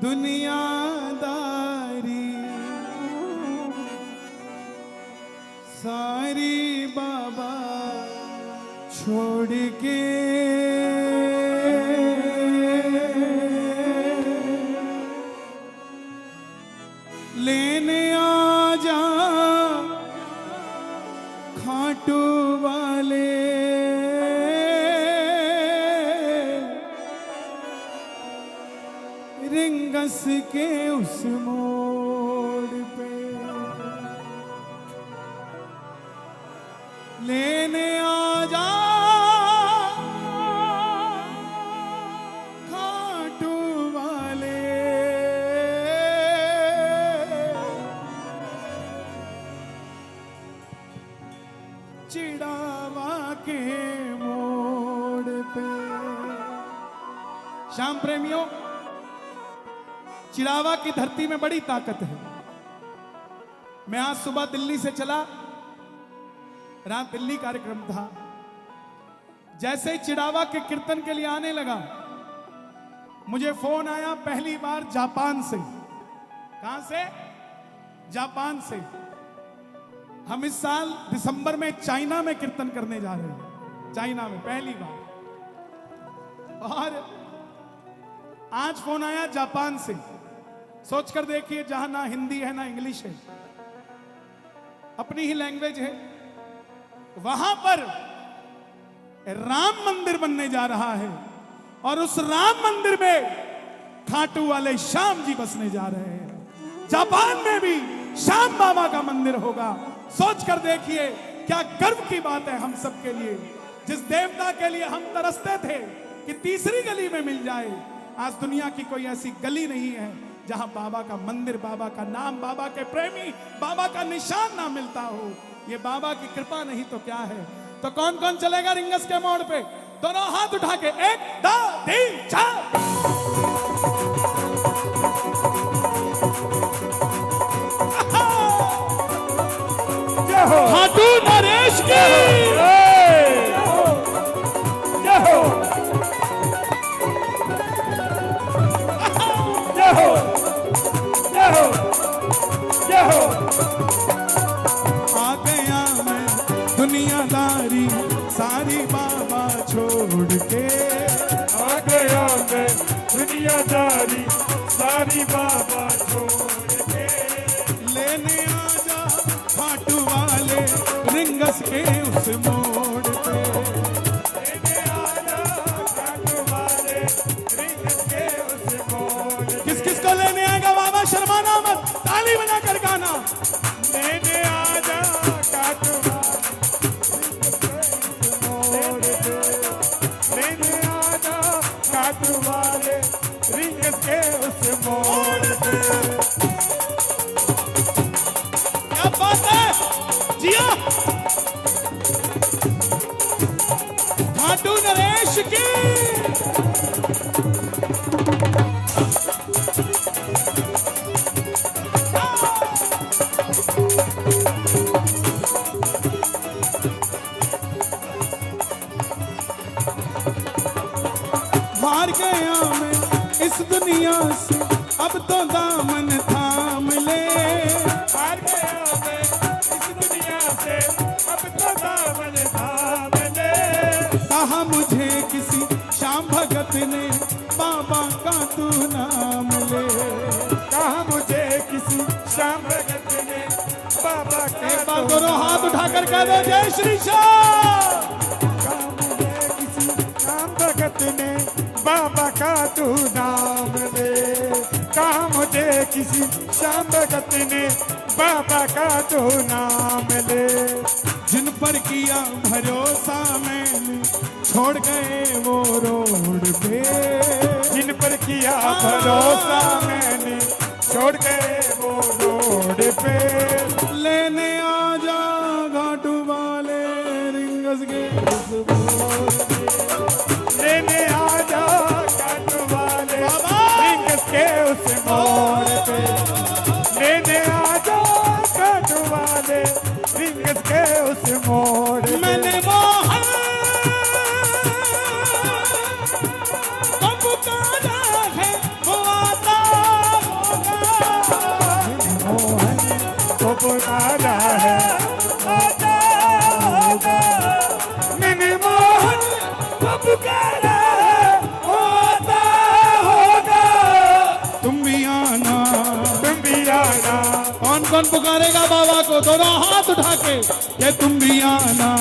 दुनियादारी सारी बाबा छोड़ के लेने आ जा खाटू वाले रिंगस के उस मोड़ पे लेने आ जा खाटू वाले चिड़ावा के मोड़ पे। श्याम प्रेमियों, चिड़ावा की धरती में बड़ी ताकत है। मैं आज सुबह दिल्ली से चला, रात दिल्ली कार्यक्रम था। जैसे ही चिड़ावा के कीर्तन के लिए आने लगा, मुझे फोन आया पहली बार जापान से। कहां से? जापान से। हम इस साल दिसंबर में चाइना में कीर्तन करने जा रहे हैं, चाइना में पहली बार। और आज फोन आया जापान से। सोचकर देखिए, जहां ना हिंदी है ना इंग्लिश है, अपनी ही लैंग्वेज है, वहां पर राम मंदिर बनने जा रहा है और उस राम मंदिर में खाटू वाले श्याम जी बसने जा रहे हैं। जापान में भी श्याम बाबा का मंदिर होगा। सोचकर देखिए, क्या गर्व की बात है हम सबके लिए। जिस देवता के लिए हम तरसते थे कि तीसरी गली में मिल जाए, आज दुनिया की कोई ऐसी गली नहीं है जहां बाबा का मंदिर, बाबा का नाम, बाबा के प्रेमी, बाबा का निशान ना मिलता हो। ये बाबा की कृपा नहीं तो क्या है। तो कौन कौन चलेगा रिंगस के मोड़ पे? दोनों हाथ उठा के 1 2 3 4। खाटू नरेश की आ गया मैं दुनियादारी सारी बाबा छोड़ के। आ गया मैं दुनियादारी सारी बाबा छोड़ के। लेने आ जा खाटू वाले रिंगस के उस मोड़ पे। लेने आ जा खाटू वाले रिंगस के उस मोड़ पे। किस किस को लेने आएगा बाबा? शर्माना मत, ताली बजा कर गाना। लेने आ जा खाटू वाले मोड़ पे। लेने आ जा खाटू वाले रिंगस के उस मोड़ पे। क्या बात है जिया। खाटू नरेश की हार गया मैं इस दुनिया से, अब तो दामन थाम ले। हार गया मैं इस दुनिया से, अब तो दामन थाम ले। कहा मुझे किसी श्याम भगत ने, बाबा का तू नाम ले। कहा मुझे किसी श्याम भगत ने, बाबा का एक बार दोनों हाथ उठाकर कह दो जय श्री श्याम। कहा मुझे किसी श्याम भगत ने, बाबा का तू नाम ले। कहा मुझे किसी श्याम भगत ने, बाबा का तू नाम ले। जिन पर किया भरोसा मैंने, छोड़ गए वो रोड पे। जिन पर किया भरोसा मैंने, छोड़ गए वो रोड पे। लेने आ जा घाटू वाले रिंगस के उस मोड़ पे। लेने आ जा खाटू वाले रिंगस के उस मोड़ पे। लेने आ जा खाटू वाले रिंगस के उस मोड़ पे। मैंने मोहन को पुकारा है, वो आता पुकारा होता होगा। तुम भी आना। तुम भी आना। कौन कौन पुकारेगा बाबा को? दोनों हाथ उठा के कि तुम भी आना,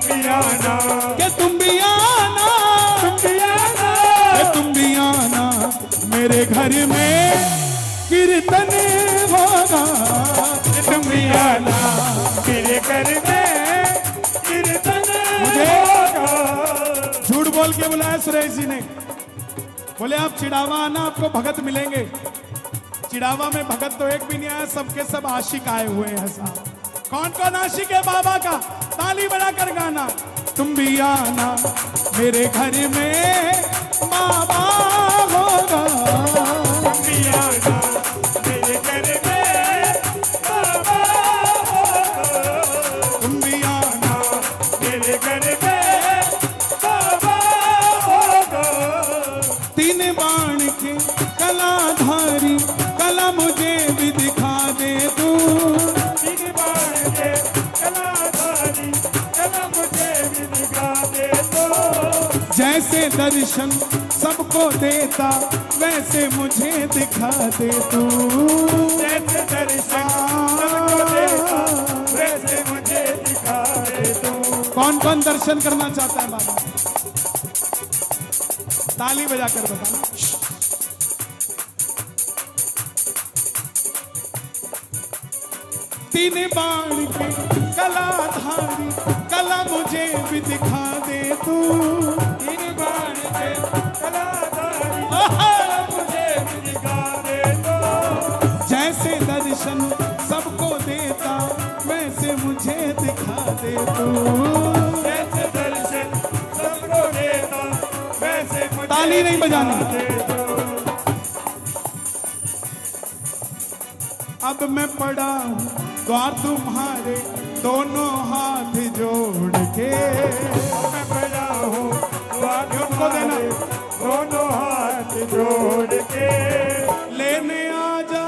तुम भी आना, कि तुम भी आना, तुम भी आना, कि तुम भी आना। मेरे घर में कीर्तन होगा। तुम भी आना, मेरे घर में कीर्तन मुझे होगा। झूठ बोल के बुलाया सुरेश जी ने। बोले आप चिड़ावा आना, आपको भगत मिलेंगे। चिड़ावा में भगत तो एक भी नहीं आया, सबके सब आशिक आए हुए हैं साहब। कौन कौन आशिक है बाबा का? ताली बजाकर गाना। तुम भी आना, मेरे घर में बाबा होगा। तुम भी आना, मेरे घर में बाबा होगा। तुम भी आना, मेरे घर में बाबा होगा। तीन बाण के कलाधारी, कला मुझे भी दिखा दे तू। तीन बाण के कलाधारी, कला मुझे भी दिखा दे तो। जैसे दर्शन सबको देता, वैसे मुझे दिखा दे तू। जैसे दर्शन सबको देता, वैसे मुझे दिखा दे तो। कौन कौन दर्शन करना चाहता है बाबा? ताली बजाकर बताना। तीन बाण के कलाधारी, कला मुझे भी दिखा दे तू। तीन बाण के कलाधारी, कला मुझे भी दिखा दे तो। जैसे दर्शन सबको देता, वैसे मुझे दिखा दे तू। जैसे दर्शन सबको देता, वैसे मुझे ताली नहीं बजानी। दे दो। अब मैं पड़ा हूँ द्वार तुम्हारे, दोनों हाथ जोड़ के। मैं बड़ा हूँ उनको देना। दोनों हाथ जोड़ के। लेने आ जा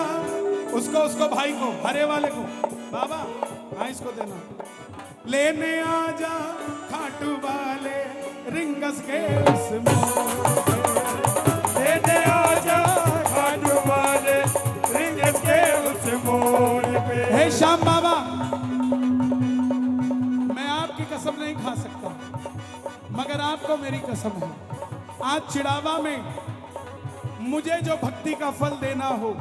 उसको, उसको भाई को, हरे वाले को। बाबा हाँ इसको देना। लेने आ जा खाटू वाले, रिंगस के उस मोड़ पे। लेने आ जा खाटू वाले, रिंगस के उस मोड़ पे। हे श्याम बाबा, मैं आपकी कसम नहीं खा सकता, मगर आपको मेरी कसम है। आज चिड़ावा में मुझे जो भक्ति का फल देना हो,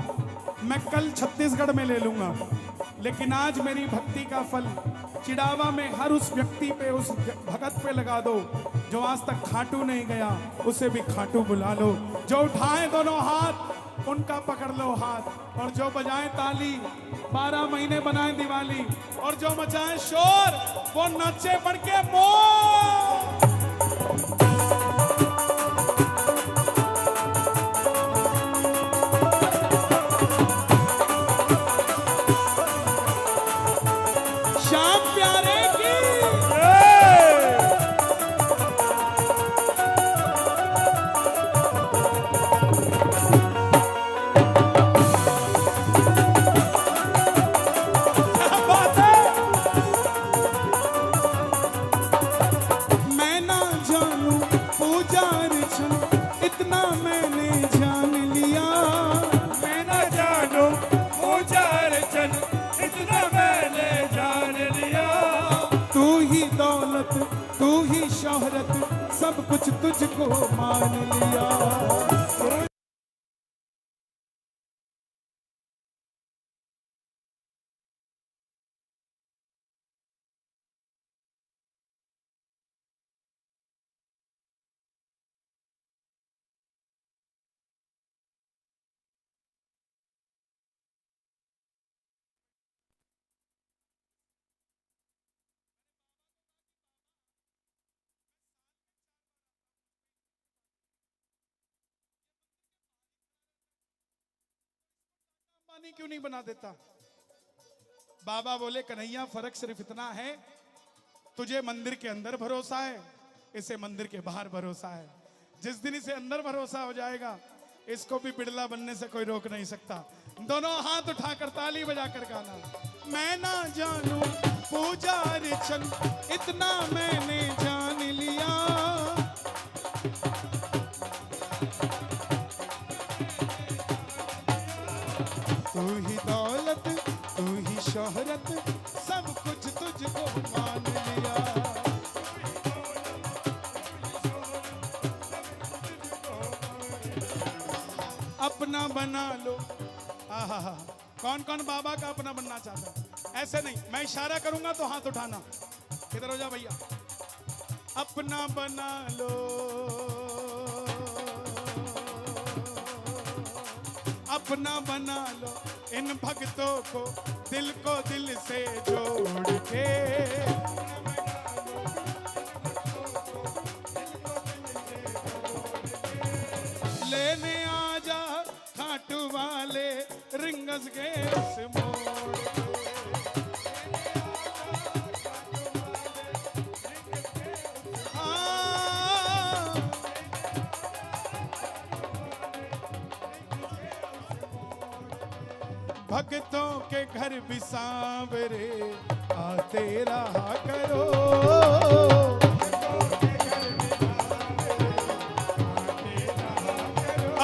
मैं कल छत्तीसगढ़ में ले लूंगा, लेकिन आज मेरी भक्ति का फल चिड़ावा में हर उस व्यक्ति पे, उस भगत पे लगा दो जो आज तक खाटू नहीं गया, उसे भी खाटू बुला लो। जो उठाए दोनों हाथ, उनका पकड़ लो हाथ, और जो बजाएं ताली, 12 महीने बनाए दिवाली, और जो मचाए शोर, वो नाचे बढ़ के मोर। श्याम प्यारे की मैं ना जानू पूजा अर्चन, इतना मैंने जान लिया। मैं न जानू पूजा अर्चन, इतना मैंने जान लिया। तू ही दौलत, तू ही शोहरत, सब कुछ तुझको मान लिया। पानी क्यों नहीं बना देता? बाबा बोले कन्हैया फर्क सिर्फ इतना है, तुझे मंदिर के अंदर भरोसा है, इसे मंदिर के बाहर भरोसा है। जिस दिन इसे अंदर भरोसा हो जाएगा, इसको भी बिड़ला बनने से कोई रोक नहीं सकता। दोनों हाथ उठाकर ताली बजाकर गाना। मैं ना जानू पूजा अर्चन, इतना मैंने जान लिया। तू ही दौलत, तू ही शोहरत, सब कुछ तुझको मान लिया। अपना बना लो। आहा, कौन कौन बाबा का अपना बनना चाहता है? ऐसे नहीं, मैं इशारा करूंगा तो हाथ उठाना। इधर हो जा भैया। अपना बना लो, अपना बना लो इन भक्तों को, दिल को दिल से जोड़ के। लेने आजा खाटू वाले रिंगस के उस मोड़ भक्तों के घर भी सांवरे आते रहा करो।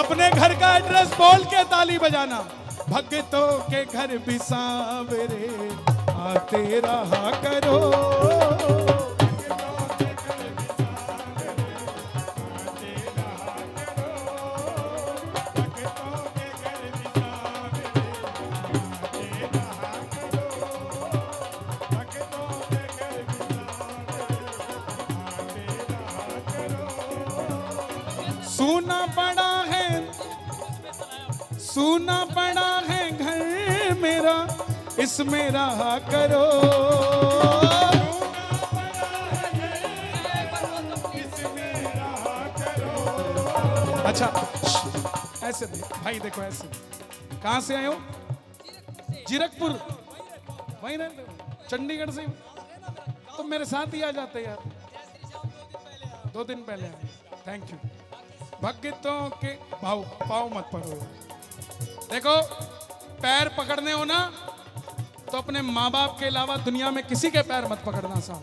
अपने घर का एड्रेस बोल के ताली बजाना। भक्तों के घर भी सांवरे आते रहा करो। सूना पड़ा है, सूना पड़ा है घर मेरा, इसमें रहा करो। अच्छा ऐसे भाई देखो, ऐसे कहां से आए हो? जीरकपुर, वहीं रहते हो? चंडीगढ़ से? तो मेरे साथ ही आ जाते यार, 2 दिन पहले आए। Thank you. भक्तों के भाव पाव मत पड़ो। देखो पैर पकड़ने हो ना तो अपने माँ बाप के अलावा दुनिया में किसी के पैर मत पकड़ना साहब।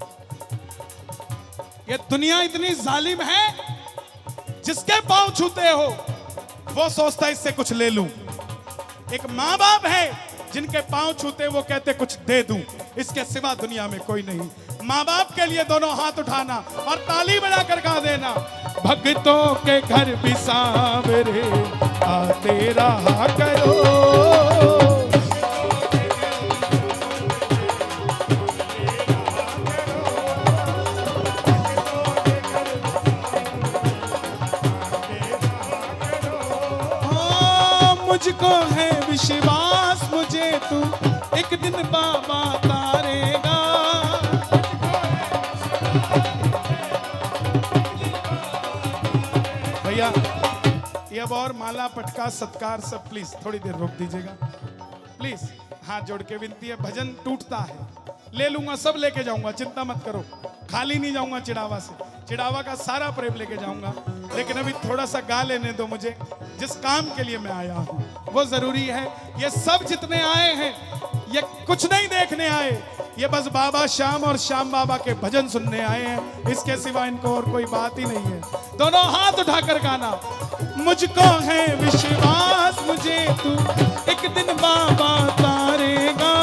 ये दुनिया इतनी जालिम है, जिसके पांव छूते हो वो सोचता है इससे कुछ ले लूं। एक माँ बाप है जिनके पांव छूते वो कहते कुछ दे दूं, इसके सिवा दुनिया में कोई नहीं। माँ बाप के लिए दोनों हाथ उठाना और ताली बजाकर गा देना। भक्तों के घर भी सांवरे आते रहा करो। मुझको है विश्वास, मुझे तू एक दिन बाबा तारेगा। भैया ये अब और माला पटका सत्कार सब प्लीज थोड़ी देर रोक दीजिएगा प्लीज। हाथ जोड़ के विनती है, भजन टूटता है। ले लूंगा, सब लेके जाऊंगा, चिंता मत करो। खाली नहीं जाऊंगा चिड़ावा से, चिड़ावा का सारा प्रेम लेके जाऊंगा। लेकिन अभी थोड़ा सा गा लेने दो मुझे, जिस काम के लिए मैं आया हूं वो जरूरी है। ये सब जितने आए हैं ये कुछ नहीं देखने आए, ये बस बाबा श्याम और श्याम बाबा के भजन सुनने आए हैं। इसके सिवा इनको और कोई बात ही नहीं है। दोनों हाथ उठाकर गाना। मुझको है विश्वास, मुझे तू एक दिन बाबा तारेगा।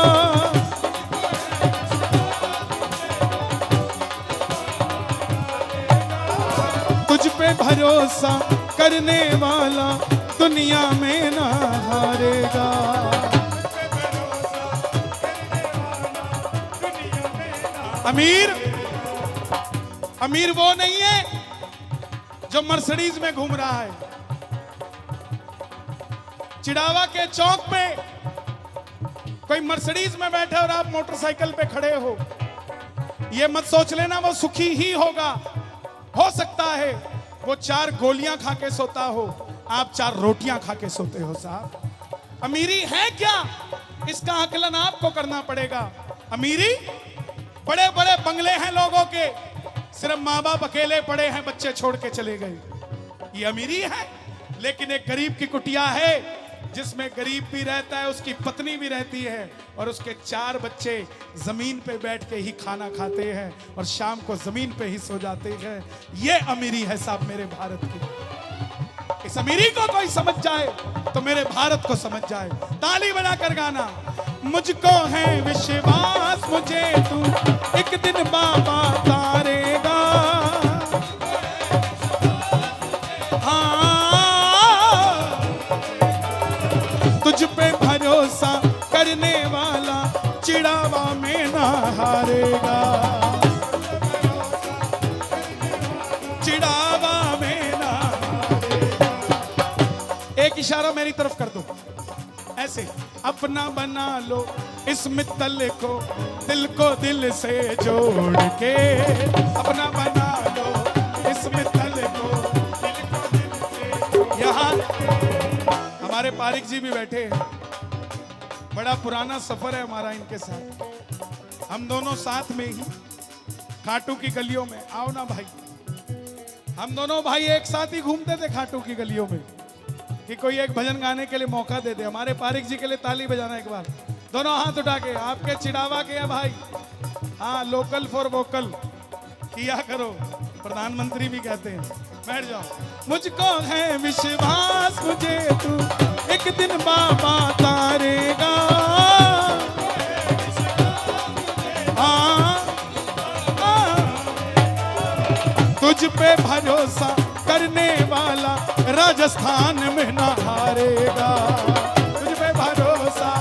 तुझ पे भरोसा करने वाला दुनिया में ना हारेगा। अमीर अमीर वो नहीं है जो मर्सिडीज में घूम रहा है। चिड़ावा के चौक पे कोई मर्सिडीज में बैठे और आप मोटरसाइकिल पे खड़े हो, ये मत सोच लेना वो सुखी ही होगा। हो सकता है वो 4 गोलियां खा के सोता हो, आप 4 रोटियां खा के सोते हो साहब। अमीरी है क्या, इसका आकलन आपको करना पड़ेगा। अमीरी बड़े बड़े बंगले हैं लोगों के, सिर्फ माँ बाप अकेले पड़े हैं, बच्चे छोड़ के चले गए, ये अमीरी है। लेकिन एक गरीब की कुटिया है जिसमें गरीब भी रहता है, उसकी पत्नी भी रहती है और उसके 4 बच्चे जमीन पे बैठ के ही खाना खाते हैं और शाम को जमीन पे ही सो जाते हैं। ये अमीरी है साहब मेरे भारत की। इस अमीरी को कोई समझ जाए तो मेरे भारत को समझ जाए। ताली बजाकर गाना। मुझको है विश्वास मुझे तू एक दिन बाबा तारेगा। हाँ, तुझ पे भरोसा करने वाला चिड़ावा में ना हारेगा। चिड़ावा में ना हारेगा। एक इशारा मेरी तरफ कर दो, ऐसे अपना बना लो इस मित्तल को, दिल को दिल से जोड़ के। अपना बना लो इस मित्तल को, दिल को दिल से। यहाँ हमारे पारिक जी भी बैठे हैं। बड़ा पुराना सफर है हमारा इनके साथ। हम दोनों साथ में ही खाटू की गलियों में, आओ ना भाई, हम दोनों भाई एक साथ ही घूमते थे खाटू की गलियों में कि कोई एक भजन गाने के लिए मौका दे दे। हमारे पारिक जी के लिए ताली बजाना एक बार, दोनों हाथ उठा के। आपके चिड़ावा के हैं भाई। हाँ, लोकल फॉर वोकल किया करो, प्रधानमंत्री भी कहते हैं। बैठ जाओ। मुझको है विश्वास मुझे तू एक दिन बाबा तारेगा। हाँ, तुझ पे भरोसा करने वाला राजस्थान में ना हारेगा। तुझ पे भरोसा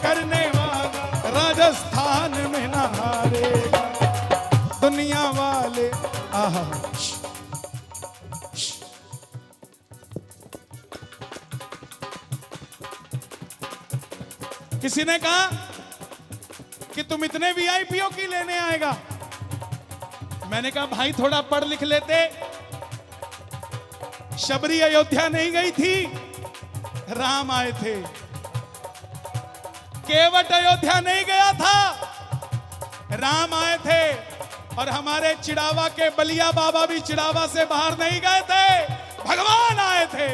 करने वाला राजस्थान में ना हारेगा। दुनिया वाले आहा, किसी ने कहा कि तुम इतने वीआईपीओ की लेने आएगा। मैंने कहा भाई थोड़ा पढ़ लिख लेते। शबरी अयोध्या नहीं गई थी, राम आए थे। केवट अयोध्या नहीं गया था, राम आए थे। और हमारे चिड़ावा के बलिया बाबा भी चिड़ावा से बाहर नहीं गए थे, भगवान आए थे।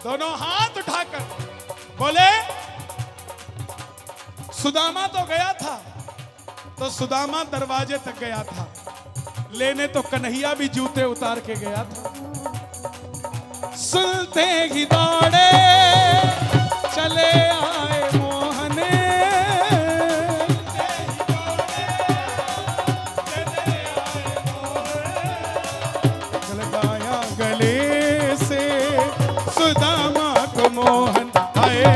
दोनों हाथ उठाकर बोले, सुदामा तो गया था, तो सुदामा दरवाजे तक गया था, लेने तो कन्हैया भी जूते उतार के गया था। सुनते ही दौड़े चले आए मोहने। लगाया गले से सुदामा को मोहन आए।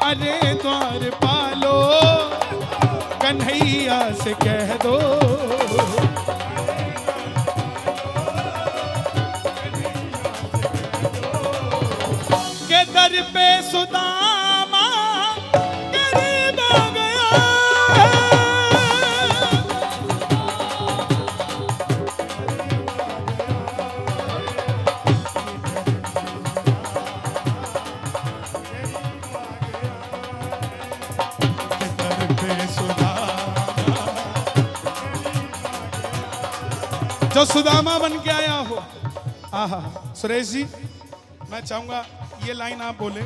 अरे द्वार पालो कन्हैया से कह दो, के दर पे सुदामा करीब आ गया। जो सुदामा बन के आया हो। आहा, सुरेश जी मैं चाहूंगा ये लाइन आप बोले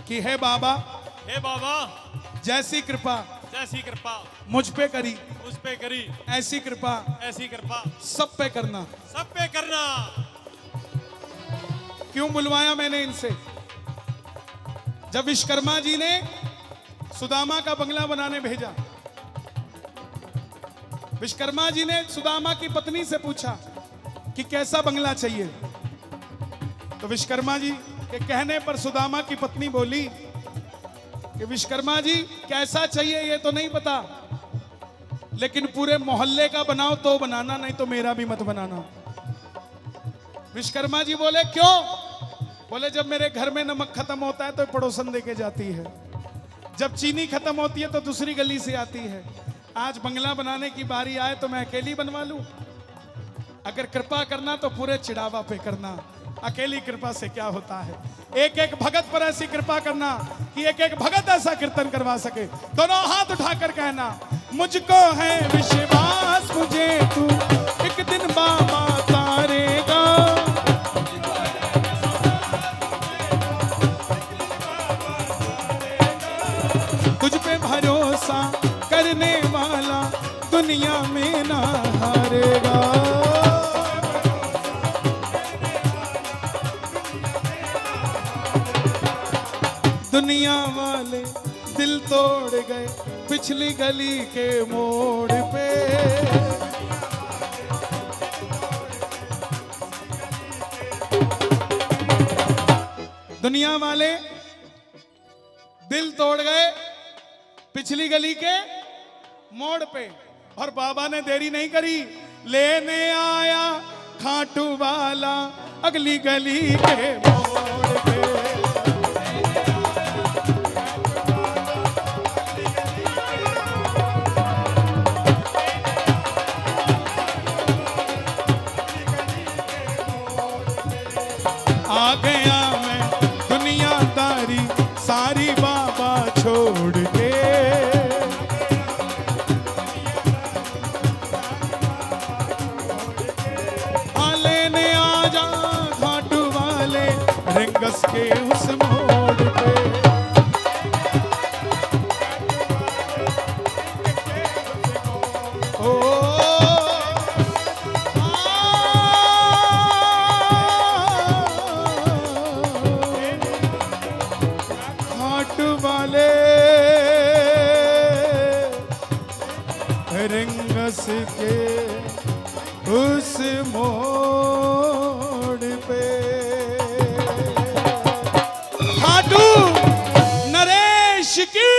कि हे बाबा जैसी कृपा मुझ पे करी, उस पे करी, ऐसी कृपा सब पे करना। क्यों बुलवाया मैंने इनसे? जब विश्वकर्मा जी ने सुदामा का बंगला बनाने भेजा, विश्वकर्मा जी ने सुदामा की पत्नी से पूछा कि कैसा बंगला चाहिए। तो विश्वकर्मा जी के कहने पर सुदामा की पत्नी बोली कि विश्वकर्मा जी कैसा चाहिए ये तो नहीं पता, लेकिन पूरे मोहल्ले का बनाओ तो बनाना, नहीं तो मेरा भी मत बनाना। विश्वकर्मा जी बोले क्यों? बोले जब मेरे घर में नमक खत्म होता है तो पड़ोसन देके जाती है, जब चीनी खत्म होती है तो दूसरी गली से आती है। आज बंगला बनाने की बारी आए तो मैं अकेली बनवा लूं? अगर कृपा करना तो पूरे चिड़ावा पे करना, अकेली कृपा से क्या होता है। एक एक भगत पर ऐसी कृपा करना कि एक एक भगत ऐसा कीर्तन करवा सके। दोनों हाथ उठाकर कहना, मुझको है विश्वास मुझे तू एक दिन बाबा तारेगा। दुनिया वाले दिल तोड़ गए पिछली गली के मोड़ पे। दुनिया वाले दिल तोड़ गए पिछली गली के मोड़ पे। और बाबा ने देरी नहीं करी, लेने आया खाटू वाला अगली गली के मोड़ पे। आ गया मैं दुनियादारी सारी बाबा छोड़ के। लेने आ जा घाटू वाले रिंगस के उस मोड़ पे। ओ घाटू वाले रिंगस के उस मोड़ पे। खाटू नरेश की